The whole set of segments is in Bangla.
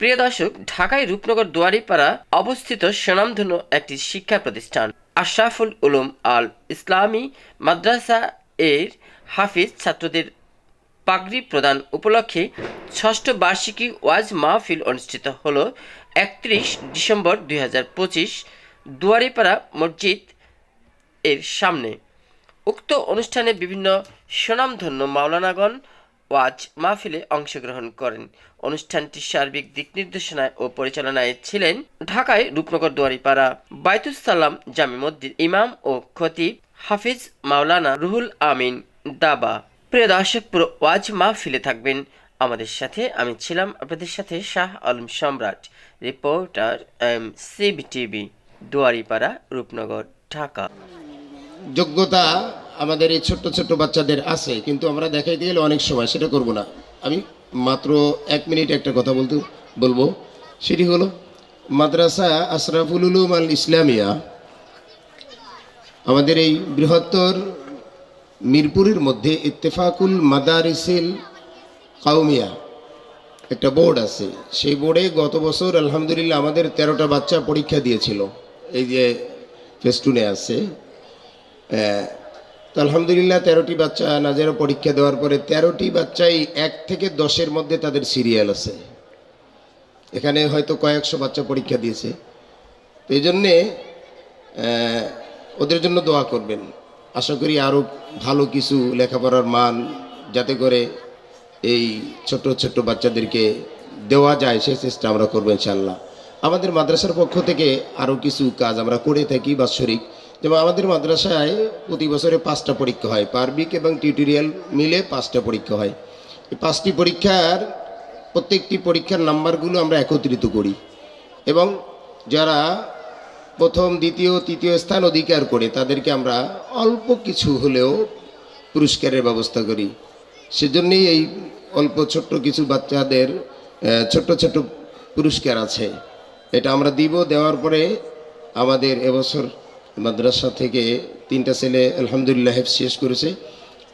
প্রিয় দর্শক, ঢাকায় রূপনগর দুয়ারীপাড়া অবস্থিত স্বনামধন্য একটি শিক্ষা প্রতিষ্ঠান আশরাফুল উলুম আল ইসলামী মাদ্রাসা এর হাফিজ ছাত্রদের পাগড়ি প্রদান উপলক্ষে ষষ্ঠ বার্ষিকী ওয়াজ মাহফিল অনুষ্ঠিত হল 31 ডিসেম্বর 2025 দুয়ারীপাড়া মসজিদ এর সামনে। উক্ত অনুষ্ঠানে বিভিন্ন স্বনামধন্য মাওলানাগণ ওয়াজ মাহফিলে অংশগ্রহণ করেন। অনুষ্ঠানটির সার্বিক দিক নির্দেশনায় ও পরিচালনায় ছিলেন ঢাকায় রূপনগর দুয়ারীপাড়া বাইতুস সালাম জামে মসজিদ ইমাম ও খতিব হাফিজ মাওলানা রুহুল আমিন দাবা। প্রিয় দর্শক, পুরো ওয়াজ মাহফিলে থাকবেন আমাদের সাথে। আমি ছিলাম আপনাদের সাথে শাহ আলম সম্রাট, রিপোর্টার সিবিটিভি, দুয়ারীপাড়া, রূপনগর, ঢাকা। যোগ্যতা আমাদের এই ছোট্ট ছোট্ট বাচ্চাদের আছে, কিন্তু আমরা দেখাইতে গেলে অনেক সময় সেটা করব না। আমি মাত্র 1 মিনিট একটা কথা বলবো, সেটি হলো মাদ্রাসা আশরাফুল উলুম আল ইসলামিয়া আমাদের এই বৃহত্তর মিরপুরের মধ্যে ইত্তেফাকুল মাদারিসিল কাউমিয়া একটা বোর্ড আছে। সেই বোর্ডে গত বছর আলহামদুলিল্লাহ আমাদের 13টা বাচ্চা পরীক্ষা দিয়েছিল। এই যে ফেস্টুনে আছে, তো আলহামদুলিল্লাহ 13টি বাচ্চা নাজেরা পরীক্ষা দেওয়ার পরে 13টি বাচ্চাই 1 থেকে 10-এর মধ্যে তাদের সিরিয়াল আছে। এখানে হয়তো কয়েকশো বাচ্চা পরীক্ষা দিয়েছে। তো এই জন্যে ওদের জন্য দোয়া করবেন। আশা করি আরও ভালো কিছু লেখাপড়ার মান যাতে করে এই ছোট ছোট বাচ্চাদেরকে দেওয়া যায় সে চেষ্টা আমরা করবো ইনশাআল্লাহ। আমাদের মাদ্রাসার পক্ষ থেকে আরও কিছু কাজ আমরা করে থাকি বাৎসরিক। যেমন আমাদের মাদ্রাসায় প্রতি বছরে 5টা পরীক্ষা হয়, পার্বিক এবং টিউটোরিয়াল মিলে 5টা পরীক্ষা হয়। এই 5টি পরীক্ষার প্রত্যেকটি পরীক্ষার নাম্বারগুলো আমরা একত্রিত করি এবং যারা প্রথম, দ্বিতীয়, তৃতীয় স্থান অধিকার করে তাদেরকে আমরা অল্প কিছু হলেও পুরস্কারের ব্যবস্থা করি। সেজন্যই এই অল্প ছোট্ট কিছু বাচ্চাদের ছোট্ট ছোট্ট পুরস্কার আছে, এটা আমরা দেওয়ার পরে আমাদের এবছর মাদ্রাসা থেকে 3টা ছেলে আলহামদুলিল্লাহ হেফজ শেষ করেছে,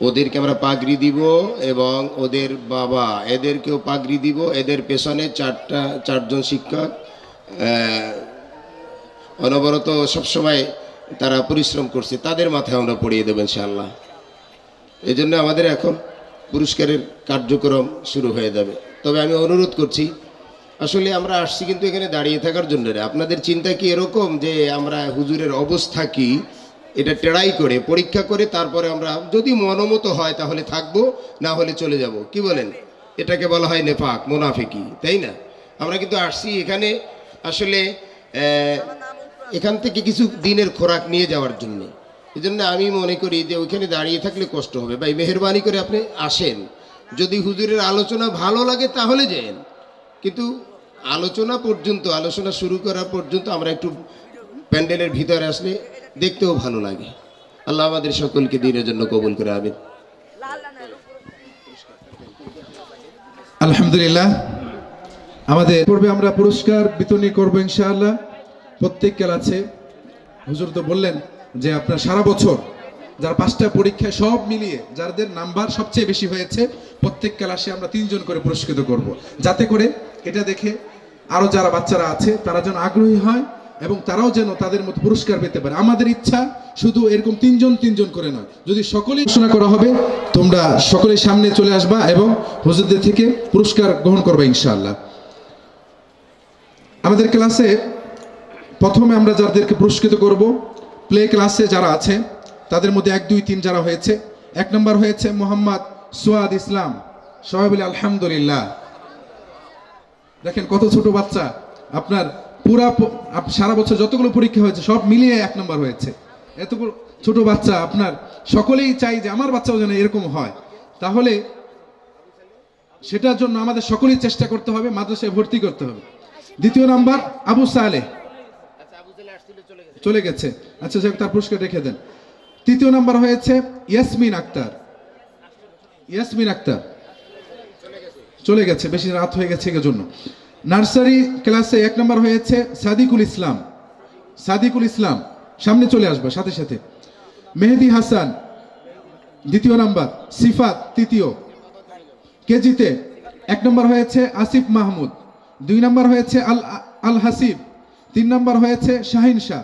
ওদেরকে আমরা পাগড়ি দিব এবং ওদের বাবা এদেরকেও পাগড়ি দিব। এদের পেছনে 4জন শিক্ষক অনবরত সবসময় তারা পরিশ্রম করছে, তাদের মাথায় আমরা পড়িয়ে দেবো ইনশাআল্লাহ। এই জন্য আমাদের এখন পুরস্কারের কার্যক্রম শুরু হয়ে যাবে। তবে আমি অনুরোধ করছি, আসলে আমরা আসছি কিন্তু এখানে দাঁড়িয়ে থাকার জন্য। আপনাদের চিন্তা কি এরকম যে আমরা হুজুরের অবস্থা কি এটা টেড়াই করে পরীক্ষা করে তারপরে আমরা যদি মনোমতো হয় তাহলে থাকবো, না হলে চলে যাব? কি বলেন? এটাকে বলা হয় নেফাক, মুনাফিকি, তাই না? আমরা কিন্তু আসছি এখানে আসলে এখান থেকে কিছু দিনের খোরাক নিয়ে যাওয়ার জন্য। এই জন্য আমি মনে করি যে ওইখানে দাঁড়িয়ে থাকলে কষ্ট হবে। ভাই মেহরবানি করে আপনি আসেন, যদি হুজুরের আলোচনা ভালো লাগে তাহলে যান, কিন্তু আলোচনা শুরু করা পর্যন্ত আমরা একটু প্যান্ডেলের ভিতরে আসলে দেখতেও ভালো লাগে। আল্লাহ আমাদের সকলকে দিনের জন্য কবুল করে। আমিন। আলহামদুলিল্লাহ, আমাদের পূর্বে আমরা পুরস্কার বিতরণী করবো ইনশাআল্লাহ। প্রত্যেক ক্লাসে হুজুর তো বললেন যে আপনার সারা বছর যারা 5টা পরীক্ষায় সব মিলিয়ে যাদের নাম্বার সবচেয়ে বেশি হয়েছে প্রত্যেক ক্লাসে আমরা 3 জন করে পুরস্কৃত করব, যাতে করে এটা দেখে আরো যারা বাচ্চারা আছে তারা যেন আগ্রহী হয় এবং তারাও যেন তাদের মতো পুরস্কার পেতে পারে। আমাদের ইচ্ছা শুধু এরকম 3 জন করে নয়, যদি সকলেই ঘোষণা করা হবে তোমরা সকলেই সামনে চলে আসবা এবং হুজুরদের থেকে পুরস্কার গ্রহণ করবে ইনশাআল্লাহ। আমাদের ক্লাসে প্রথমে আমরা যাদেরকে পুরস্কৃত করব, প্লে ক্লাসে যারা আছে তাদের মধ্যে 1, 2, 3 যারা হয়েছে। 1 নম্বর হয়েছে মোহাম্মদ সুয়াদ ইসলাম। সবাই বলে আলহামদুলিল্লাহ। দেখেন কত ছোট বাচ্চা, আপনার পুরা সারা বছর যতগুলো পরীক্ষা হয়েছে সব মিলিয়ে 1 নম্বর হয়েছে। এতগুলো ছোট বাচ্চা, আপনার সকলেই চাই যে আমার বাচ্চাও যেন এরকম হয়, তাহলে সেটার জন্য আমাদের সকলেই চেষ্টা করতে হবে, মাদ্রাসায় ভর্তি করতে হবে। 2 নাম্বার আবু সালেহ চলে গেছে, আচ্ছা তার পুরস্কার রেখে দেন। 3 নাম্বার হয়েছে ইয়াসমিন আক্তার চলে গেছে, বেশি রাত হয়ে গেছে এর জন্য। নার্সারি ক্লাসে 1 নম্বর হয়েছে সাদিকুল ইসলাম, সামনে চলে আসবে সাথে সাথে। মেহেদি হাসান 2 নাম্বার, সিফাত 3, কেজিতে 1 নম্বর হয়েছে আসিফ মাহমুদ, 2 নম্বর হয়েছে আল হাসিব, 3 নম্বর হয়েছে শাহিন শাহ।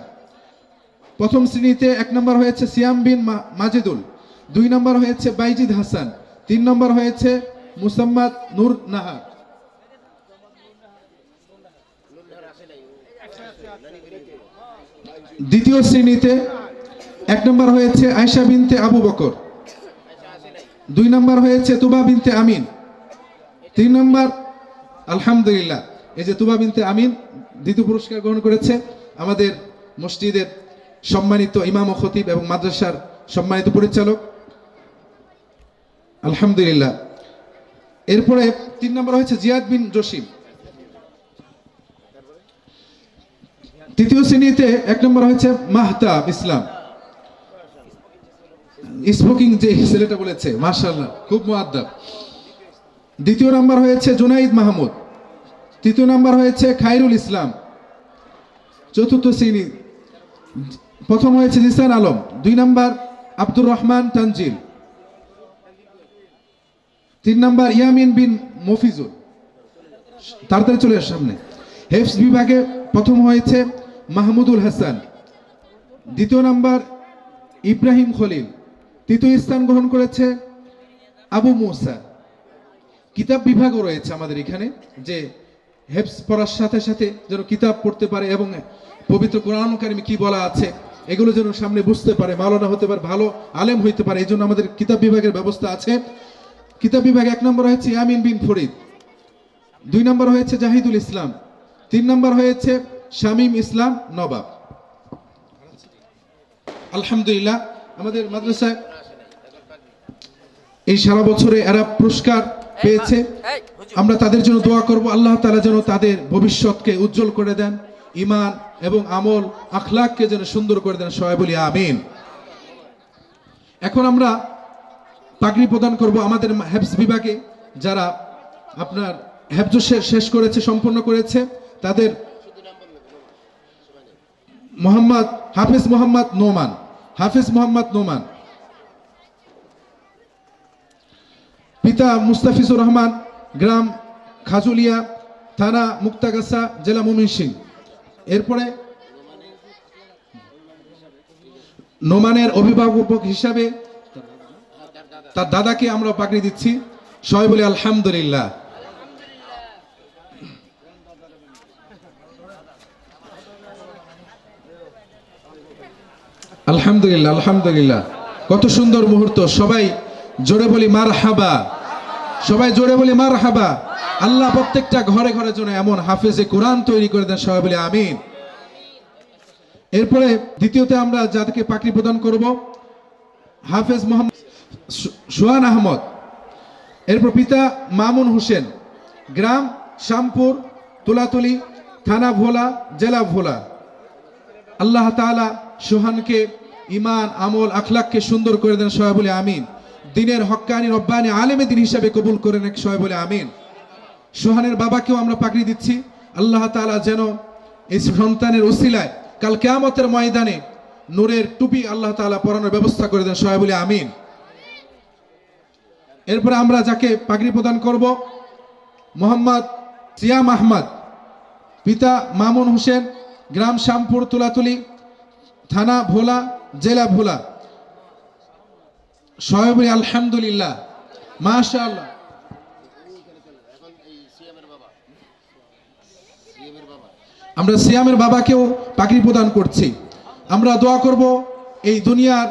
প্রথম শ্রেণীতে 1 নম্বর হয়েছে সিয়াম বিন মাজেদুল, 2 নম্বর হয়েছে বাইজিদ হাসান, 3 নম্বর হয়েছে মুসাম্মাদ নূর নাহার। দ্বিতীয় শ্রেণীতে 1 নম্বর হয়েছে আয়েশা বিনতে আবু বকর, 2 নম্বর হয়েছে তুবা বিনতে আমিন, 3 নম্বর আলহামদুলিল্লাহ এই যে তুবা বিনতে আমিন দ্বিতীয় পুরস্কার গ্রহণ করেছে আমাদের মসজিদের সম্মানিত ইমাম ও খতিব এবং মাদ্রাসার সম্মানিত পরিচালক, আলহামদুলিল্লাহ। এরপরে 3 নম্বর হয়েছে জিয়াদ বিন জসিম। তৃতীয় শ্রেণীতে 1 নম্বর হয়েছে মাহতাব ইসলাম, স্পোকিং যে ছেলেটা বলেছে মাশাআল্লাহ খুব মুআদ্দাব। দ্বিতীয় নাম্বার হয়েছে জুনাইদ মাহমুদ, তৃতীয় নাম্বার হয়েছে খায়রুল ইসলাম। চতুর্থ শ্রেণী প্রথম হয়েছে জিসান আলম, 2 নম্বর আব্দুর রহমান তানজিল, 3 নম্বর ইয়ামিন বিন মফিজুল। তাড়াতাড়ি চলে আস সামনে। হেফজ বিভাগে প্রথম হয়েছে মাহমুদুল হাসান, দ্বিতীয় নাম্বার ইব্রাহিম খলিল, তৃতীয় স্থান গ্রহণ করেছে আবু মুসা। কিতাব বিভাগও রয়েছে আমাদের এখানে, যে হেফজ পড়ার সাথে সাথে যেন কিতাব পড়তে পারে এবং পবিত্র কোরআন কারিমে কি বলা আছে এগুলো যেন সামনে বুঝতে পারে, মাওলানা হতে পারে, ভালো আলেম হইতে পারে, এই জন্য আমাদের কিতাব বিভাগের ব্যবস্থা আছে। কিতাব বিভাগে 1 নম্বর হয়েছে ইয়ামিন বিন ফরিদ, 2 নম্বর হয়েছে জাহিদুল ইসলাম, 3 নম্বর হয়েছে শামীম ইসলাম নবাব। আলহামদুলিল্লাহ আমাদের মাদ্রাসায় এই সারা বছরে এরা পুরস্কার পেয়েছে, আমরা তাদের জন্য দোয়া করব আল্লাহ তাআলা যেন তাদের ভবিষ্যৎকে উজ্জ্বল করে দেন, ঈমান এবং আমল আখলাককে যেন সুন্দর করে দেন, সবাই বলি আমিন। এখন আমরা পাগড়ি প্রদান করব আমাদের হেফজ বিভাগে যারা আপনার হেফজ শেষ করেছে, সম্পন্ন করেছে, তাদের হাফেজ মোহাম্মদ নোমান, পিতা মুস্তাফিজুর রহমান, গ্রাম খাজুলিয়া, থানা মুক্তাগাছা, জেলা ময়মনসিংহ। এরপরে নোমানের অভিভাবক হিসাবে তার দাদাকে আমরা পাগড়ি দিচ্ছি, সবাই বলে আলহামদুলিল্লাহ। আলহামদুলিল্লাহ আলহামদুলিল্লাহ, কত সুন্দর মুহূর্ত। সবাই জোরে বলি মারহাবা, সবাই জোরে বলি মারহাবা। আল্লাহ প্রত্যেকটা ঘরে ঘরে যেন এমন হাফেজে কোরআন তৈরি করে দেন, সবাই বলি আমিন। এরপরে দ্বিতীয়তে আমরা যাদেরকে পাগড়ি প্রদান করব হাফেজ মোহাম্মদ সোহান আহমদ, এরপর পিতা মামুন হোসেন, গ্রাম শামপুর, তুলাতুলি, থানা ভোলা, জেলা ভোলা। আল্লাহ তাআলা সোহানকে ঈমান আমল আখলাককে সুন্দর করে দেন, সবাই বলে আমিন। দিনের হক্কানি রব্বানি আলেমে দিন হিসাবে কবুল করে নেন, সবাই বলে আমিন। সোহানের বাবাকেও আমরা পাগড়ি দিচ্ছি, আল্লাহ তাআলা যেন এই সন্তানের ওসিলায় কাল কিয়ামতের ময়দানে নূরের টুপি আল্লাহ তাআলা পরানোর ব্যবস্থা করে দেন, সবাই বলে আমিন। এরপরে আমরা যাকে পাগড়ি প্রদান করব মোহাম্মদ সিয়াম আহমদ, পিতা মামুন হোসেন, গ্রাম শামপুর, তুলাতুলি, থানা ভোলা, জেলা ভোলা। সবাই বলি আলহামদুলিল্লাহ মাশাআল্লাহ। আমরা সিয়ামের বাবাকেও পাগড়ি প্রদান করছি। আমরা দোয়া করব এই দুনিয়ার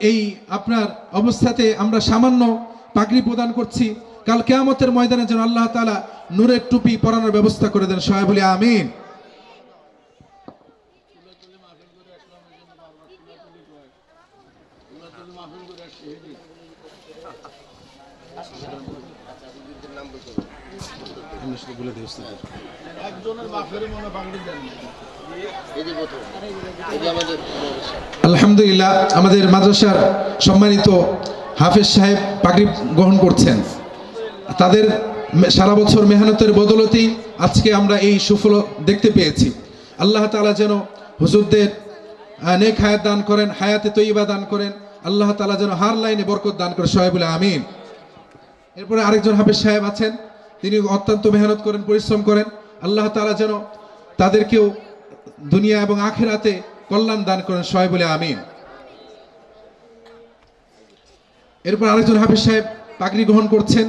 এই আপনার অবস্থাতে আমরা সামান্য পাগড়ি প্রদান করছি, কাল কিয়ামতের ময়দানে যেন আল্লাহ তাআলা নূরের টুপি পরানোর ব্যবস্থা করে দেন, সবাই বলি আমিন। আলহামদুলিল্লাহ আমাদের মাদ্রাসার সম্মানিত হাফেজ সাহেব পাগড়ি গ্রহণ করছেন। তাদের সারা বছর মেহনতের বদলতেই আজকে আমরা এই সুফল দেখতে পেয়েছি। আল্লাহ তাআলা যেন হুজুরদের নেক হায়াত দান করেন, হায়াতে তৈয়বা দান করেন, আল্লাহ তাআলা যেন হার লাইনে বরকত দান করে, সবাই বলে আমিন। এরপরে আরেকজন হাফেজ সাহেব আছেন, তিনি অত্যন্ত মেহনত করেন, পরিশ্রম করেন, আল্লাহ তাআলা যেন তাদেরকেও দুনিয়া এবং আখিরাতে কল্যাণ দান করেন, সবাই বলে আমিন। এরপর আরেকজন হাফেজ সাহেব পাগড়ি গ্রহণ করছেন।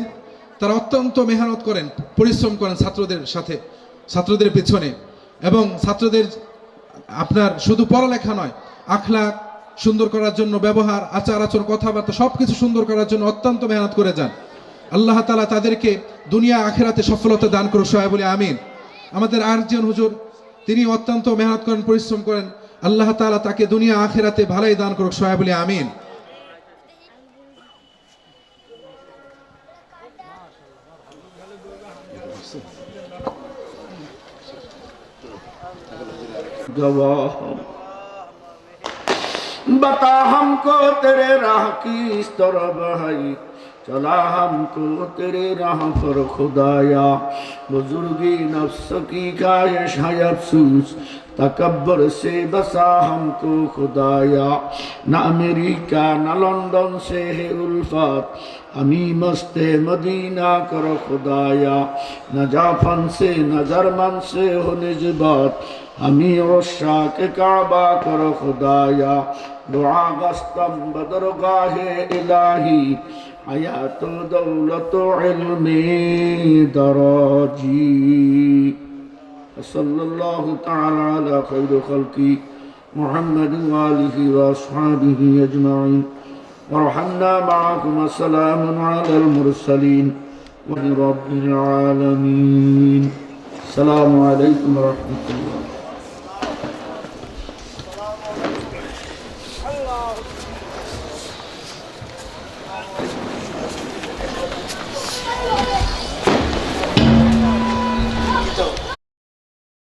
তারা অত্যন্ত মেহনত করেন, পরিশ্রম করেন ছাত্রদের সাথে, ছাত্রদের পেছনে, এবং ছাত্রদের আপনার শুধু পড়ালেখা নয়, আখলাক সুন্দর করার জন্য, ব্যবহার, আচার আচরণ, কথাবার্তা সব কিছু সুন্দর করার জন্য অত্যন্ত মেহনত করে যান। আল্লাহ তাআলা তাদেরকে দুনিয়া আখিরাতে সফলতা দান করুন, সবাই বলে আমিন। আমাদের আরেকজন হুজুর, তিনি অত্যন্ত মেহনত করেন, পরিশ্রম করেন। আল্লাহ তাআলা তাকে দুনিয়া আখিরাতে ভালোই দান করুক, সবাই বলে আমিন। गवाह बता हमको तेरे राह की इस तरफ है, चला हमको तेरे राह पर खुदाया। बुजुर्गी नफ्स की कायश है अफसूस, तकब्बर से बसा हमको खुदाया। न अमेरिका न लंदन से है उल्फत, हमी मस्ते मदीना कर खुदाया। न जाफन से न जर्मन से हो निजबत, हमी उर्शा के काबा कर खुदाया। दुआ गस्तम बदरगाहे इलाही, हयात दौलत इल्मे दराजी। सल्लल्लाहु तआला अला खैर खल्की मुहम्मद व आलिहि व अस्हाबिहि अजमाइन। वरहमना माअकुम, सलामुन अलल मुरसलीन व रब्बिल आलमीन। अस्सलामु अलैकुम व रहमतुल्लाह।